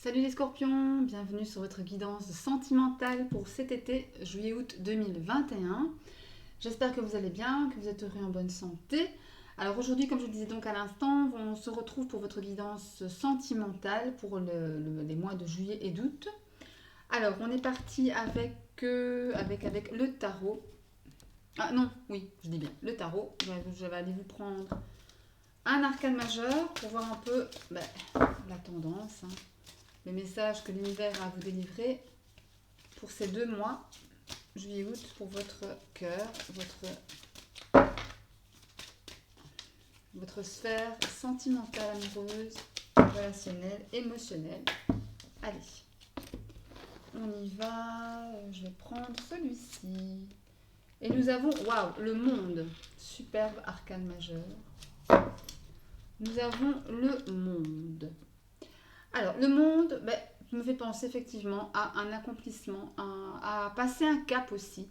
Salut les scorpions, bienvenue sur votre guidance sentimentale pour cet été, juillet-août 2021. J'espère que vous allez bien, que vous êtes heureux en bonne santé. Alors aujourd'hui, comme je vous disais donc à l'instant, on se retrouve pour votre guidance sentimentale pour les mois de juillet et d'août. Alors on est parti avec le tarot. Ah non, oui, je dis bien le tarot. Je vais aller vous prendre un arcane majeur pour voir un peu la tendance, hein. Le message que l'univers a à vous délivrer pour ces 2 mois, juillet-août, pour votre cœur, votre sphère sentimentale, amoureuse, relationnelle, émotionnelle. Allez, on y va. Je vais prendre celui-ci. Et nous avons, waouh, le monde. Superbe arcane majeur. Nous avons le monde. Alors, le monde me fait penser effectivement à un accomplissement, à passer un cap aussi.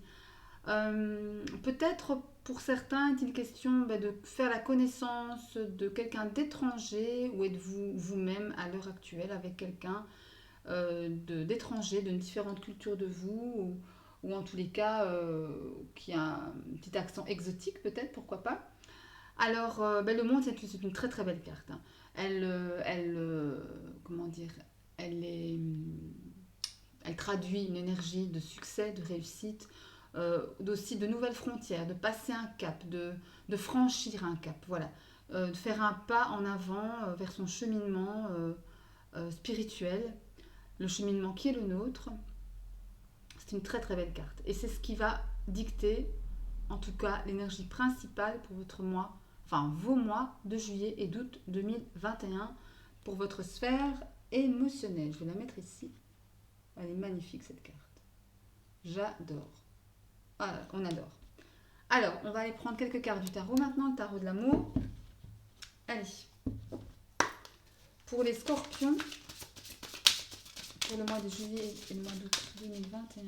Peut-être pour certains est-il question de faire la connaissance de quelqu'un d'étranger ou êtes-vous vous-même à l'heure actuelle avec quelqu'un d'étranger, d'une différente culture de vous ou en tous les cas qui a un petit accent exotique peut-être, pourquoi pas. Alors, le monde, c'est une très très belle carte, hein. Comment dire, elle, est, elle traduit une énergie de succès, de réussite, aussi de nouvelles frontières, de passer un cap, de franchir un cap, voilà. De faire un pas en avant vers son cheminement spirituel, le cheminement qui est le nôtre. C'est une très très belle carte. Et c'est ce qui va dicter, en tout cas, l'énergie principale pour votre mois, enfin vos mois de juillet et d'août 2021 pour votre sphère émotionnelle. Je vais la mettre ici. Elle est magnifique cette carte. J'adore. Ah, on adore. Alors, on va aller prendre quelques cartes du tarot maintenant, le tarot de l'amour. Allez. Pour les scorpions, pour le mois de juillet et le mois d'août 2021.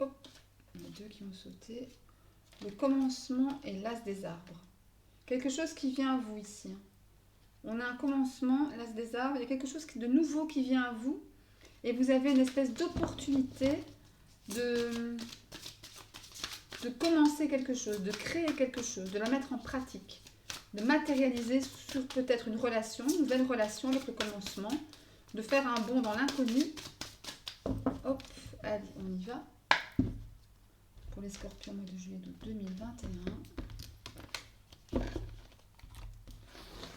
Hop, il y en a deux qui ont sauté. Le commencement et l'as des arbres. Quelque chose qui vient à vous ici, hein. On a un commencement, l'as des arbres, il y a quelque chose de nouveau qui vient à vous et vous avez une espèce d'opportunité de, de commencer quelque chose, de créer quelque chose, de la mettre en pratique, de matérialiser sur peut-être une nouvelle relation avec le commencement, de faire un bond dans l'inconnu. Hop, allez, on y va. Pour les scorpions, mois de juillet d'août 2021.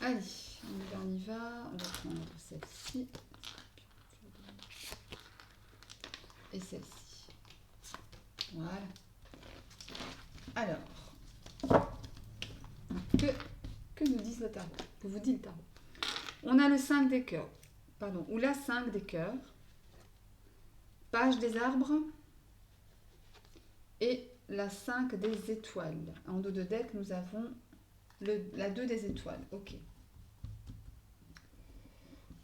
Allez, on y va. On va prendre celle-ci. Et celle-ci. Voilà. Alors, que nous dit le tarot? Que vous dit le tarot? On a le 5 des cœurs, pardon, ou la 5 des cœurs, page des arbres et la 5 des étoiles. En dos de deck, nous avons la 2 des étoiles. Ok.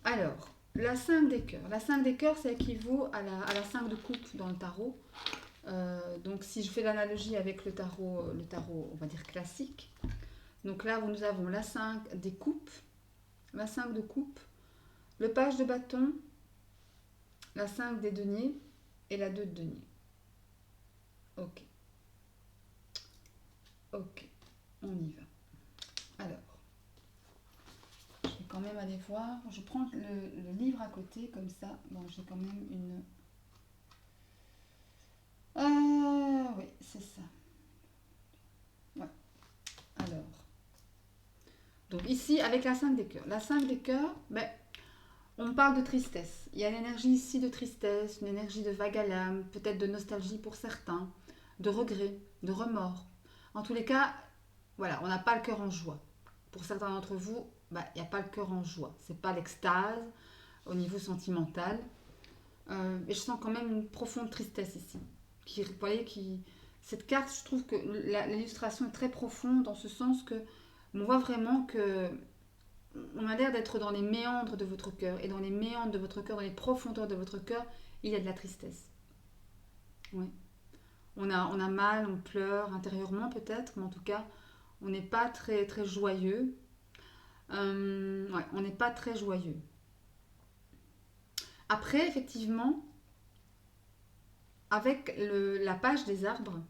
Alors, la 5 des cœurs. La 5 des cœurs, ça équivaut à la 5 de coupe dans le tarot. Donc, si je fais l'analogie avec le tarot, on va dire classique. Donc là, nous avons la 5 des coupes, la 5 de coupe, le page de bâton, la 5 des deniers et la 2 de denier. Ok. Ok, on y va. Alors, je vais quand même aller voir. Je prends le livre à côté, comme ça. Bon, j'ai quand même une... Ah oui, c'est ça. Ouais. Alors. Donc ici, avec la 5 des cœurs. La 5 des cœurs, on parle de tristesse. Il y a l'énergie ici de tristesse, une énergie de vague à l'âme, peut-être de nostalgie pour certains, de regret, de remords. En tous les cas, voilà, on n'a pas le cœur en joie. Pour certains d'entre vous, il n'y a pas le cœur en joie. C'est pas l'extase au niveau sentimental. Et je sens quand même une profonde tristesse ici. Vous voyez, cette carte, je trouve que l'illustration est très profonde dans ce sens que on voit vraiment que on a l'air d'être dans les méandres de votre cœur. Et dans les méandres de votre cœur, dans les profondeurs de votre cœur, il y a de la tristesse. Ouais. on a mal, on pleure intérieurement peut-être, mais en tout cas, on n'est pas très, très joyeux. Ouais, on n'est pas très joyeux. Après, effectivement, avec la page des arbres,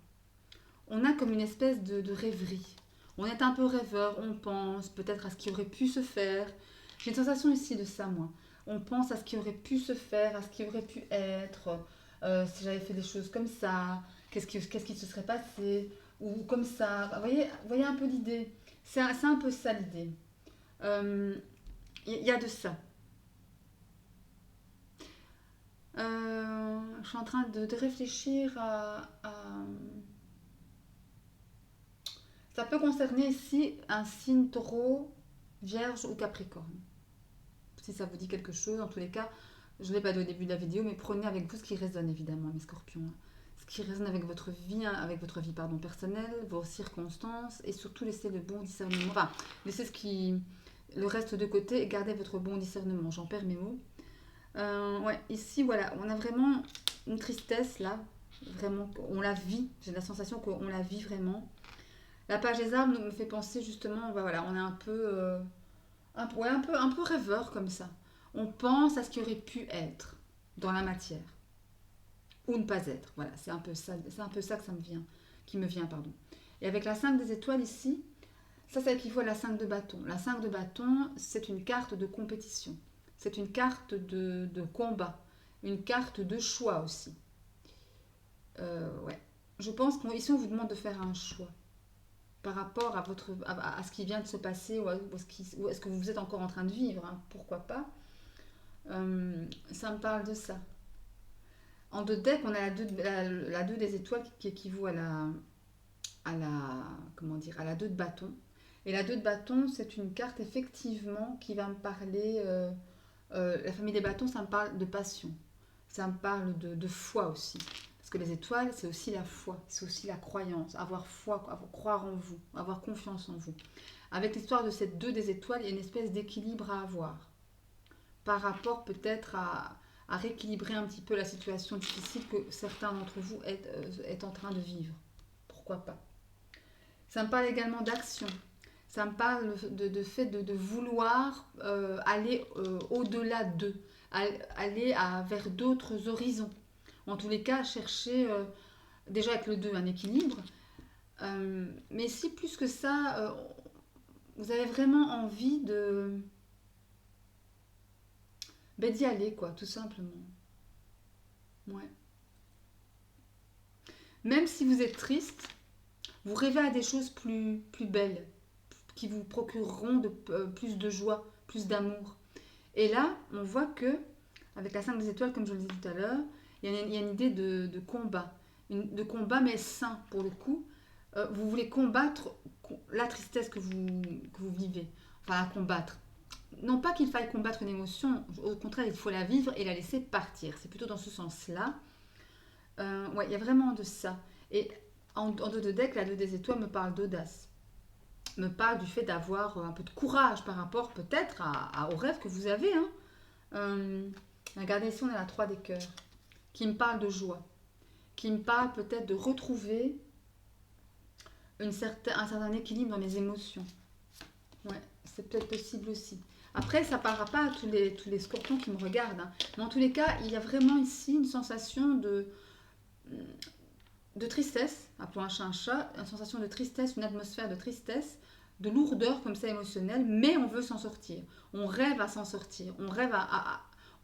on a comme une espèce de rêverie. On est un peu rêveur, on pense peut-être à ce qui aurait pu se faire. J'ai une sensation ici de ça, moi. On pense à ce qui aurait pu se faire, à ce qui aurait pu être, si j'avais fait des choses comme ça, qu'est-ce qui se serait passé, ou comme ça. Vous voyez un peu l'idée. C'est un peu ça l'idée. Il y a de ça. Je suis en train de réfléchir à- Ça peut concerner ici un signe taureau, vierge ou capricorne. Si ça vous dit quelque chose, en tous les cas, je ne l'ai pas dit au début de la vidéo, mais prenez avec vous ce qui résonne évidemment, mes scorpions. Ce qui résonne avec votre vie, hein, avec votre vie pardon, personnelle, vos circonstances, et surtout laissez le bon discernement. Enfin, laissez le reste de côté et gardez votre bon discernement. J'en perds mes mots. Ouais, ici, voilà, on a vraiment une tristesse là, vraiment, on la vit. J'ai la sensation qu'on la vit vraiment. La page des arbres me fait penser justement, voilà, on est un peu, ouais, un peu rêveur comme ça. On pense à ce qui aurait pu être dans la matière ou ne pas être. Voilà, c'est un peu ça que ça me vient, qui me vient, pardon. Et avec la 5 des étoiles ici, ça équivaut à la 5 de bâton. La 5 de bâton, c'est une carte de compétition. C'est une carte de combat, une carte de choix aussi. Ouais. Je pense qu'ici, on vous demande de faire un choix par rapport à ce qui vient de se passer ou à ce que vous êtes encore en train de vivre. Hein, pourquoi pas. Ça me parle de ça. En deux decks, on a la 2 des étoiles qui équivaut comment dire, à la 2 de bâton. Et la 2 de bâton, c'est une carte effectivement qui va me parler. La famille des bâtons, ça me parle de passion. Ça me parle de foi aussi. Parce que les étoiles, c'est aussi la foi, c'est aussi la croyance, avoir foi, croire en vous, avoir confiance en vous. Avec l'histoire de cette 2 des étoiles, il y a une espèce d'équilibre à avoir par rapport peut-être à rééquilibrer un petit peu la situation difficile que certains d'entre vous est en train de vivre. Pourquoi pas. Ça me parle également d'action. Ça me parle de fait de vouloir aller au-delà d'eux, aller vers d'autres horizons. En tous les cas, chercher déjà avec le 2 un équilibre. Mais si plus que ça, vous avez vraiment envie d'y aller, quoi, tout simplement. Ouais. Même si vous êtes triste, vous rêvez à des choses plus belles, qui vous procureront plus de joie, plus d'amour. Et là, on voit que, avec la 5 des étoiles, comme je le disais tout à l'heure, il y a une idée de combat. De combat, mais sain pour le coup. Vous voulez combattre la tristesse que vous vivez. Enfin, la combattre. Non pas qu'il faille combattre une émotion, au contraire, il faut la vivre et la laisser partir. C'est plutôt dans ce sens-là. Ouais, il y a vraiment de ça. Et en deux de deck, la 2 des étoiles me parle d'audace. Me parle du fait d'avoir un peu de courage par rapport peut-être aux rêves que vous avez. Hein. Regardez ici, on a la 3 des cœurs, qui me parle de joie, qui me parle peut-être de retrouver un certain équilibre dans mes émotions. Ouais, c'est peut-être possible aussi. Après, ça ne parlera pas à tous les scorpions qui me regardent. Hein. Mais en tous les cas, il y a vraiment ici une sensation de tristesse, appelons un chat, une sensation de tristesse, une atmosphère de tristesse, de lourdeur comme ça émotionnelle, mais on veut s'en sortir. On rêve à s'en sortir. On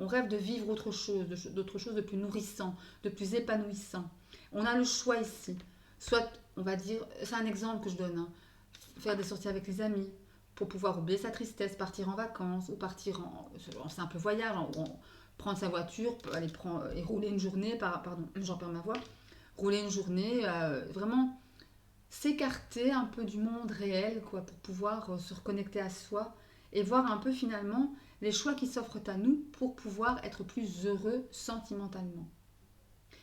rêve de vivre autre chose, d'autre chose de plus nourrissant, de plus épanouissant. On a le choix ici. Soit, on va dire, c'est un exemple que je donne, hein, faire des sorties avec les amis pour pouvoir oublier sa tristesse, partir en vacances ou partir en simple voyage, prendre sa voiture, aller et rouler une journée, pardon, j'en perds ma voix, rouler une journée, vraiment s'écarter un peu du monde réel quoi, pour pouvoir se reconnecter à soi et voir un peu finalement les choix qui s'offrent à nous pour pouvoir être plus heureux sentimentalement.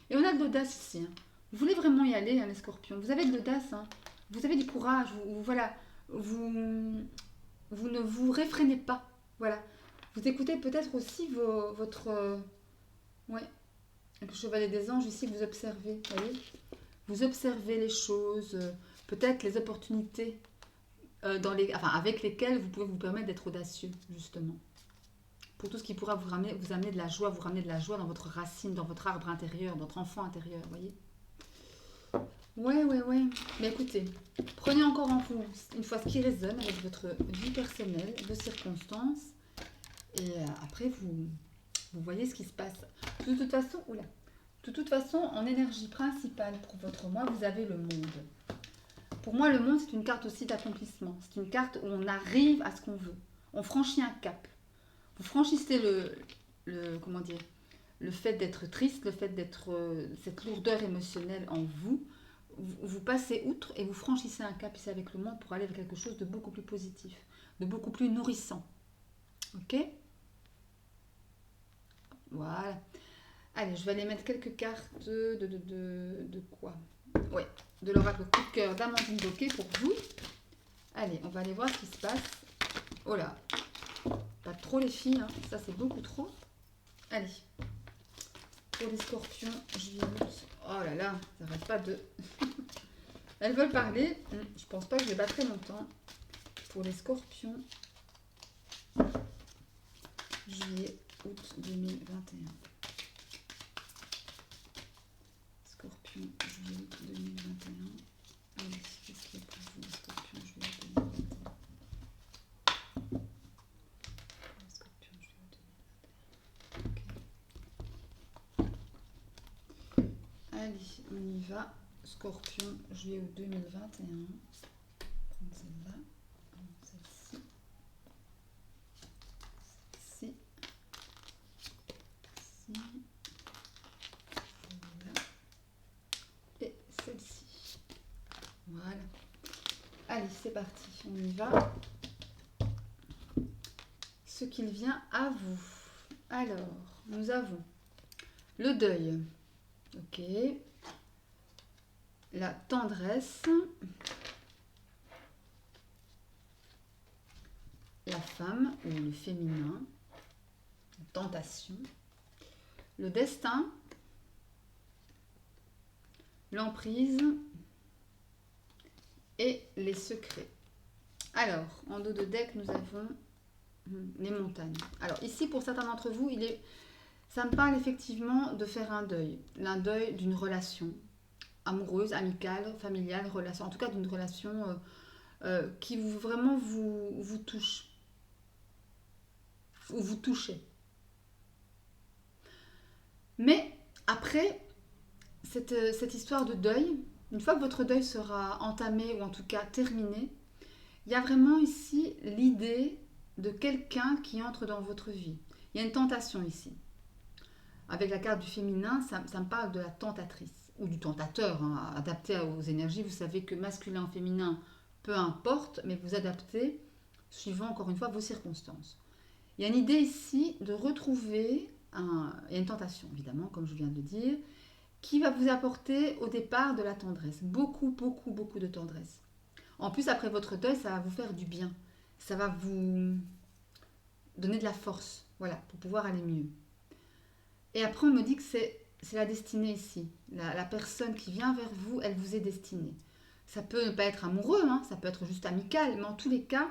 Et on a de l'audace ici. Hein. Vous voulez vraiment y aller, hein, les scorpions. Vous avez de l'audace, hein. Vous avez du courage. Voilà, vous ne vous réfrénez pas. Voilà. Vous écoutez peut-être aussi votre... ouais, le chevalier des anges ici, vous observez. Voyez, vous observez les choses, peut-être les opportunités avec lesquelles vous pouvez vous permettre d'être audacieux, justement. Pour tout ce qui pourra vous amener de la joie, vous ramener de la joie dans votre racine, dans votre arbre intérieur, dans votre enfant intérieur, vous voyez. Ouais. Mais écoutez, prenez encore en vous, une fois, ce qui résonne avec votre vie personnelle, vos circonstances, et après, vous voyez ce qui se passe. De toute façon, en énergie principale pour votre mois, vous avez le monde. Pour moi, le monde, c'est une carte aussi d'accomplissement. C'est une carte où on arrive à ce qu'on veut. On franchit un cap. Vous franchissez comment dire, le fait d'être triste, le fait d'être cette lourdeur émotionnelle en vous. Vous passez outre et vous franchissez un cap ici avec le monde pour aller vers quelque chose de beaucoup plus positif, de beaucoup plus nourrissant. Ok? Voilà. Allez, je vais aller mettre quelques cartes de quoi? Oui, de l'oracle coup de cœur d'Amandine Bocquet pour vous. Allez, on va aller voir ce qui se passe. Oh là, pas trop les filles, hein. Ça c'est beaucoup trop. Allez, pour les scorpions, juillet, août. Oh là là, ça n'arrête pas de... Elles veulent parler. Je pense pas que je vais battre très longtemps. Pour les scorpions, juillet, août 2021. Scorpion, juillet, août 2021. Allez, qu'est-ce qu'il y a pour vous, les scorpions, juillet 2021? Scorpion, juillet 2021. Ok. Allez, on y va. Scorpion, juillet 2021. Prendre celle-là. Celle-ci. Celle-ci. Celle-là. Et celle-ci. Voilà. Allez, c'est parti. On y va. Ce qu'il vient à vous. Alors, nous avons le deuil. Ok. La tendresse, la femme ou le féminin, la tentation, le destin, l'emprise et les secrets. Alors, en dos de deck, nous avons les montagnes. Alors ici, pour certains d'entre vous, ça me parle effectivement de faire un deuil d'une relation amoureuse, amicale, familiale, relation, en tout cas d'une relation qui vraiment vous touche, ou vous touchez. Mais après, cette histoire de deuil, une fois que votre deuil sera entamé, ou en tout cas terminé, il y a vraiment ici l'idée de quelqu'un qui entre dans votre vie. Il y a une tentation ici. Avec la carte du féminin, ça me parle de la tentatrice. Ou du tentateur, hein, adapté aux énergies. Vous savez que masculin, féminin, peu importe, mais vous adaptez suivant encore une fois vos circonstances. Il y a une idée ici de retrouver, il y a une tentation évidemment, comme je viens de le dire, qui va vous apporter au départ de la tendresse. Beaucoup de tendresse. En plus, après votre deuil, ça va vous faire du bien. Ça va vous donner de la force, voilà, pour pouvoir aller mieux. Et après, on me dit que c'est la destinée ici. La personne qui vient vers vous, elle vous est destinée. Ça peut ne pas être amoureux, hein, ça peut être juste amical, mais en tous les cas,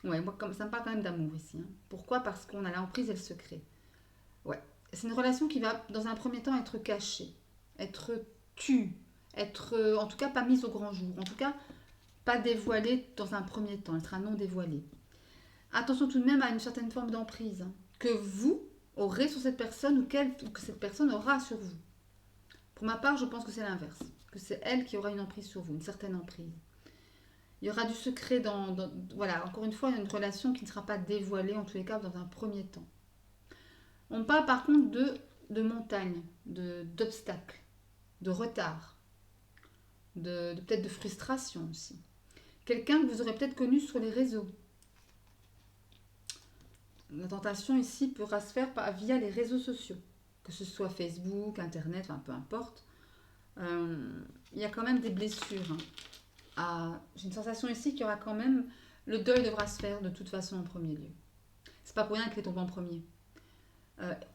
ouais, moi, ça me parle quand même d'amour ici. Hein. Pourquoi? Parce qu'on a l'emprise et le secret. Ouais. C'est une relation qui va, dans un premier temps, être cachée, être tue, être, en tout cas, pas mise au grand jour. En tout cas, pas dévoilée dans un premier temps. Elle sera non dévoilée. Attention tout de même à une certaine forme d'emprise, hein, que vous aurez sur cette personne ou que cette personne aura sur vous. Pour ma part, je pense que c'est l'inverse, que c'est elle qui aura une emprise sur vous, une certaine emprise. Il y aura du secret voilà, encore une fois, une relation qui ne sera pas dévoilée, en tous les cas, dans un premier temps. On parle par contre de montagnes, d'obstacles, de retard, peut-être de frustration aussi. Quelqu'un que vous aurez peut-être connu sur les réseaux. La tentation ici pourra se faire via les réseaux sociaux, que ce soit Facebook, Internet, enfin peu importe. Il y a quand même des blessures. Hein. J'ai une sensation ici qu'il y aura quand même... Le deuil devra se faire de toute façon en premier lieu. C'est pas pour rien qu'il est tombé en premier.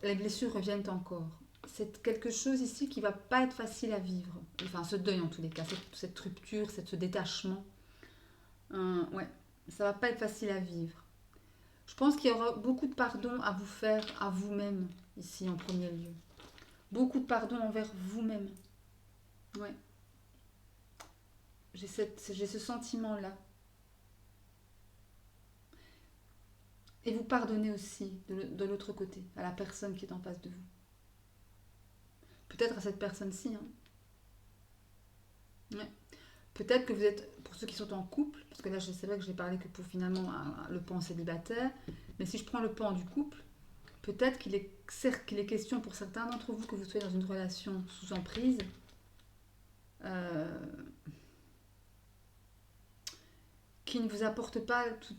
Les blessures reviennent encore. c'est quelque chose ici qui va pas être facile à vivre. Enfin, ce deuil en tous les cas, cette rupture, ce détachement. Ouais, ça va pas être facile à vivre. Je pense qu'il y aura beaucoup de pardon à vous faire à vous-même, ici en premier lieu. Beaucoup de pardon envers vous-même. Ouais. J'ai ce sentiment-là. Et vous pardonnez aussi de l'autre côté, à la personne qui est en face de vous. Peut-être à cette personne-ci. Hein. Ouais. Peut-être que vous êtes, pour ceux qui sont en couple, parce que là c'est vrai que je n'ai parlé que pour finalement le pan célibataire, mais si je prends le pan du couple, peut-être qu'il est question pour certains d'entre vous que vous soyez dans une relation sous emprise, qui ne vous apporte pas tout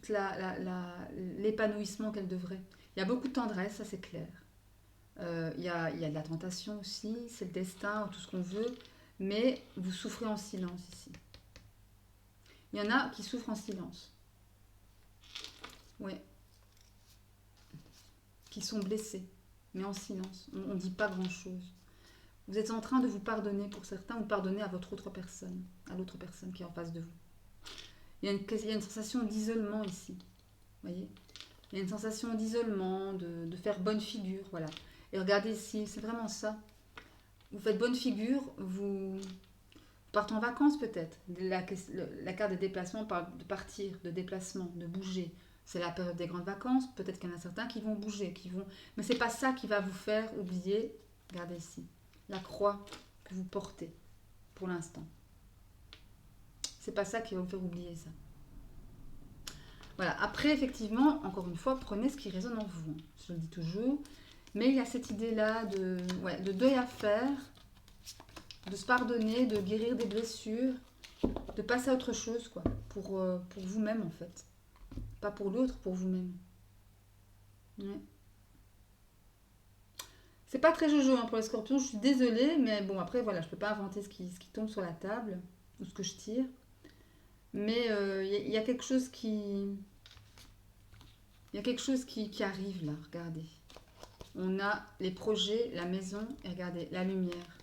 l'épanouissement qu'elle devrait. Il y a beaucoup de tendresse, ça c'est clair. Il y a de la tentation aussi, c'est le destin, tout ce qu'on veut, mais vous souffrez en silence ici. Il y en a qui souffrent en silence. Ouais. Qui sont blessés, mais en silence. On ne dit pas grand-chose. Vous êtes en train de vous pardonner pour certains, ou pardonner à votre autre personne, à l'autre personne qui est en face de vous. Il y a une sensation d'isolement ici. Vous voyez ? Il y a une sensation d'isolement, de faire bonne figure, voilà. Et regardez ici, c'est vraiment ça. Vous faites bonne figure, vous partez en vacances peut-être. La carte des déplacements parle de partir, de déplacement, de bouger. C'est la période des grandes vacances, peut-être qu'il y en a certains qui vont bouger, mais c'est pas ça qui va vous faire oublier, regardez ici, la croix que vous portez pour l'instant. C'est pas ça qui va vous faire oublier ça. Voilà, après effectivement, encore une fois, prenez ce qui résonne en vous, je le dis toujours, mais il y a cette idée-là de deuil à faire, de se pardonner, de guérir des blessures, de passer à autre chose, quoi, pour vous-même en fait. Pas pour l'autre, pour vous-même. Ouais. C'est pas très jojo hein, pour les scorpions, je suis désolée, mais bon, après, voilà, je peux pas inventer ce qui tombe sur la table, ou ce que je tire. Mais y a quelque chose qui... Il y a quelque chose qui arrive là, regardez. On a les projets, la maison, et regardez, la lumière.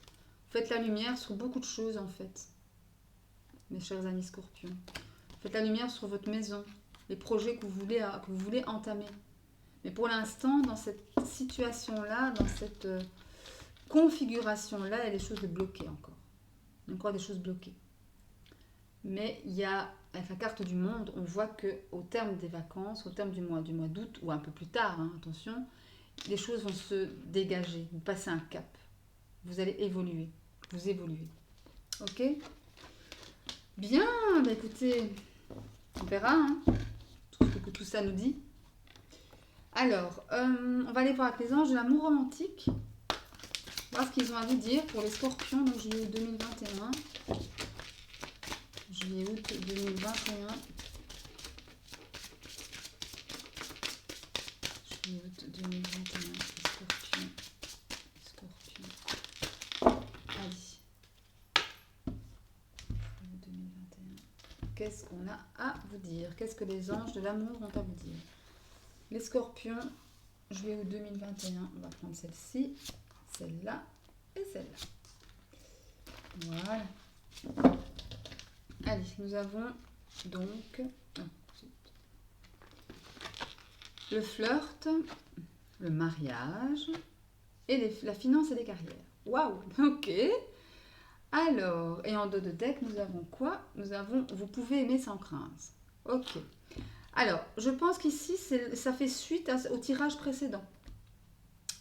Faites la lumière sur beaucoup de choses en fait, mes chers amis scorpions. Faites la lumière sur votre maison, les projets que vous voulez entamer. Mais pour l'instant, dans cette situation-là, dans cette configuration-là, il y a des choses bloquées encore. Il y a encore des choses bloquées. Mais il y a, avec la carte du monde, on voit qu'au terme des vacances, au terme du mois d'août, ou un peu plus tard, hein, attention, les choses vont se dégager, vous passez un cap. Vous allez évoluer, vous évoluez. Ok ? Bien, bah écoutez, on verra hein, ce que tout ça nous dit. Alors, on va aller voir avec les anges de l'amour romantique. Voir ce qu'ils ont à vous dire pour les scorpions, donc juillet 2021. Juillet-août 2021. Juillet-août 2021, scorpion. Allez. 2021. Qu'est-ce qu'on a à vous dire? Qu'est-ce que les anges de l'amour ont à vous dire? Les scorpions, juillet-août 2021. On va prendre celle-ci, celle-là et celle-là. Voilà. Allez, nous avons donc le flirt, le mariage et la finance et les carrières. Waouh, ok. Alors, et en dos de deck, nous avons quoi? Nous avons vous pouvez aimer sans crainte. Ok. Alors, je pense qu'ici, ça fait suite au tirage précédent.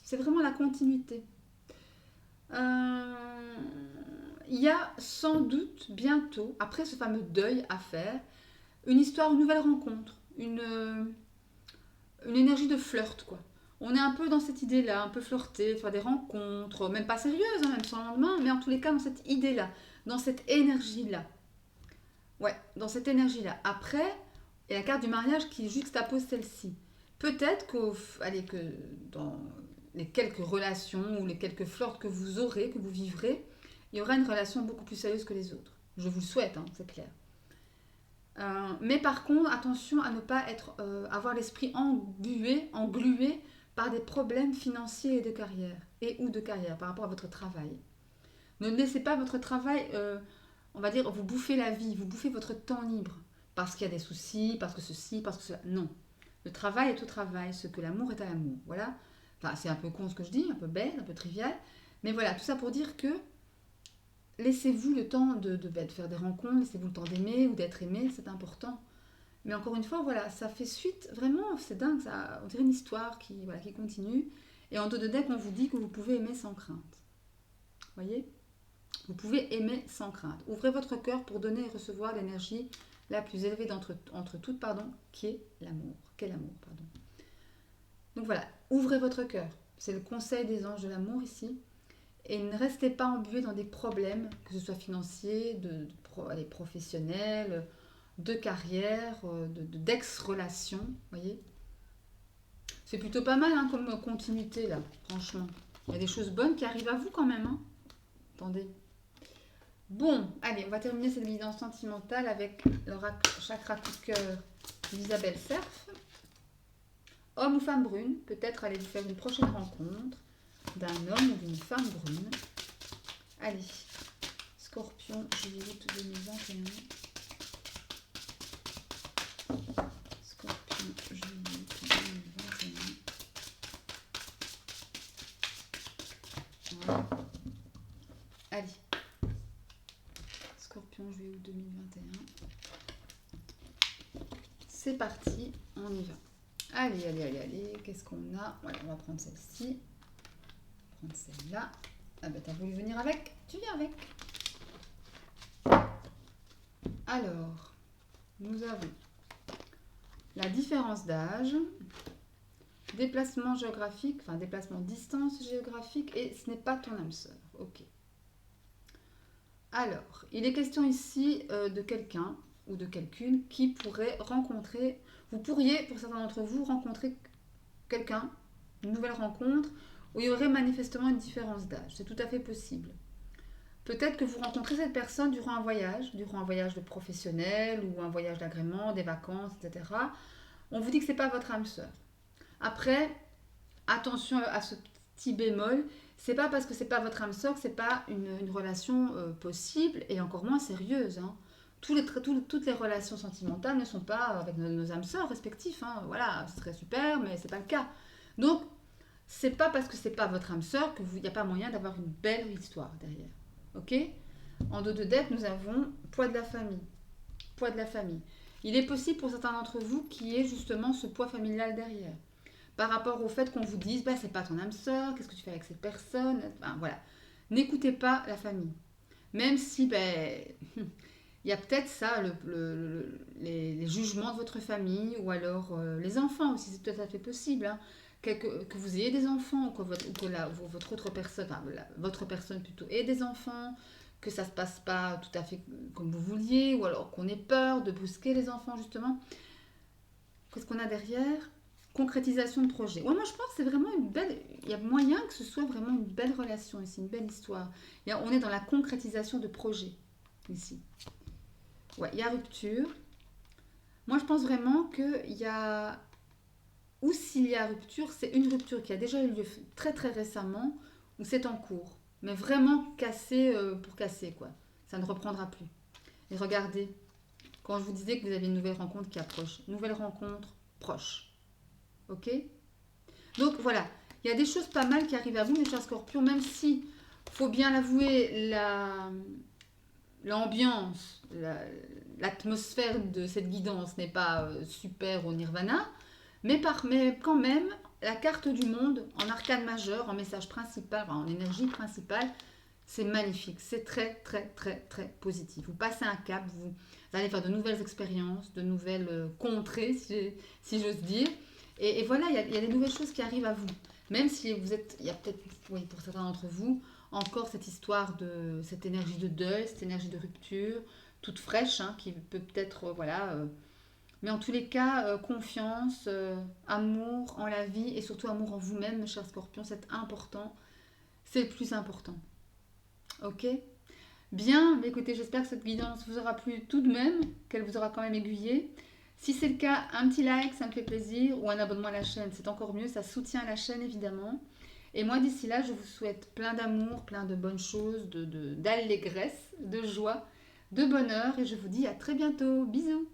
C'est vraiment la continuité. Il y a sans doute bientôt, après ce fameux deuil à faire, une histoire, une nouvelle rencontre, une énergie de flirt, quoi. On est un peu dans cette idée-là, un peu flirter, faire des rencontres, même pas sérieuses, hein, même sans lendemain, mais en tous les cas dans cette idée-là, dans cette énergie-là. Ouais, dans cette énergie-là. Après, il y a la carte du mariage qui juxtapose celle-ci. Peut-être que dans les quelques relations ou les quelques flirts que vous aurez, que vous vivrez, il y aura une relation beaucoup plus sérieuse que les autres. Je vous le souhaite, hein, c'est clair. Mais par contre, attention à ne pas avoir l'esprit englué par des problèmes financiers et ou de carrière par rapport à votre travail. Ne laissez pas votre travail, on va dire, vous bouffer la vie, vous bouffer votre temps libre, parce qu'il y a des soucis, parce que ceci, parce que cela. Non. Le travail est au travail, ce que l'amour est à l'amour. Voilà. Enfin, c'est un peu con ce que je dis, un peu bête, un peu trivial. Mais voilà, tout ça pour dire que laissez-vous le temps de faire des rencontres, laissez-vous le temps d'aimer ou d'être aimé, c'est important. Mais encore une fois, voilà, ça fait suite, vraiment, c'est dingue, ça, on dirait une histoire qui continue. Et en dos de deck, on vous dit que vous pouvez aimer sans crainte. Voyez? Vous pouvez aimer sans crainte. Ouvrez votre cœur pour donner et recevoir l'énergie la plus élevée entre toutes, qui est l'amour. Qu'est l'amour, pardon. Donc voilà, ouvrez votre cœur. C'est le conseil des anges de l'amour ici. Et ne restez pas embués dans des problèmes, que ce soit financiers, professionnels, de carrière, d'ex-relation. Voyez, c'est plutôt pas mal comme continuité là, franchement. Il y a des choses bonnes qui arrivent à vous quand même. Attendez. Bon, allez, on va terminer cette guidance sentimentale avec le chakra coup de cœur d'Isabelle Cerf. Homme ou femme brune, peut-être allez-vous faire une prochaine rencontre d'un homme ou d'une femme brune. Allez, Scorpion, juillet-août 2021. Scorpion, juillet-août 2021. Voilà. Allez. Scorpion, juillet-août 2021. C'est parti, on y va. Allez. Qu'est-ce qu'on a? Voilà, on va prendre celle-ci. Prendre celle-là. Ah ben t'as voulu venir avec? Tu viens avec. Alors, nous avons la différence d'âge, déplacement géographique, enfin déplacement distance géographique, et ce n'est pas ton âme sœur. Ok. Alors, il est question ici de quelqu'un ou de quelqu'une qui pourrait rencontrer, vous pourriez, pour certains d'entre vous, rencontrer quelqu'un, une nouvelle rencontre, où il y aurait manifestement une différence d'âge. C'est tout à fait possible. Peut-être que vous rencontrez cette personne durant un voyage de professionnel ou un voyage d'agrément, des vacances, etc. On vous dit que ce n'est pas votre âme sœur. Après, attention à ce petit bémol, c'est pas parce que c'est pas votre âme sœur que c'est pas une relation possible et encore moins sérieuse. Toutes les relations sentimentales ne sont pas avec nos âmes sœurs respectives. Voilà, ce serait super, mais c'est pas le cas. Donc, c'est pas parce que c'est pas votre âme sœur qu'il n'y a pas moyen d'avoir une belle histoire derrière. Ok? En dos de deck, nous avons poids de la famille. Poids de la famille. Il est possible pour certains d'entre vous qu'il y ait justement ce poids familial derrière. Par rapport au fait qu'on vous dise, bah, c'est pas ton âme sœur, qu'est-ce que tu fais avec cette personne? Voilà. N'écoutez pas la famille. Même si, il y a peut-être ça, les jugements de votre famille, ou alors les enfants aussi, c'est tout à fait possible. Que vous ayez des enfants, ou que votre autre personne, votre personne plutôt, ait des enfants, que ça se passe pas tout à fait comme vous vouliez, ou alors qu'on ait peur de brusquer les enfants, justement. Qu'est-ce qu'on a derrière? Concrétisation de projet. Ouais, moi je pense que c'est vraiment une belle... Il y a moyen que ce soit vraiment une belle relation ici, une belle histoire. On est dans la concrétisation de projet, ici. Ouais, il y a rupture. Moi je pense vraiment qu'il y a... Ou s'il y a rupture, c'est une rupture qui a déjà eu lieu très très récemment, ou c'est en cours. Mais vraiment cassé pour casser, quoi. Ça ne reprendra plus. Et regardez, quand je vous disais que vous avez une nouvelle rencontre qui approche, nouvelle rencontre proche. Ok? Donc voilà, il y a des choses pas mal qui arrivent à vous, mes chers scorpions, même si, faut bien l'avouer, l'ambiance, l'atmosphère de cette guidance n'est pas super au nirvana, mais quand même, la carte du monde en arcane majeur, en message principal, en énergie principale, c'est magnifique, c'est très très très très positif. Vous passez un cap, vous allez faire de nouvelles expériences, de nouvelles contrées, si j'ose dire. Et voilà, il y a des nouvelles choses qui arrivent à vous. Même si vous êtes, il y a peut-être, oui, pour certains d'entre vous, encore cette histoire de cette énergie de deuil, cette énergie de rupture, toute fraîche, qui peut peut-être, mais en tous les cas, confiance, amour en la vie et surtout amour en vous-même, mes chers scorpions, c'est important, c'est le plus important. Ok? Bien, mais écoutez, j'espère que cette guidance vous aura plu tout de même, qu'elle vous aura quand même aiguillé. Si c'est le cas, un petit like, ça me fait plaisir, ou un abonnement à la chaîne, c'est encore mieux, ça soutient la chaîne évidemment. Et moi d'ici là, je vous souhaite plein d'amour, plein de bonnes choses, d'allégresse, de joie, de bonheur, et je vous dis à très bientôt. Bisous!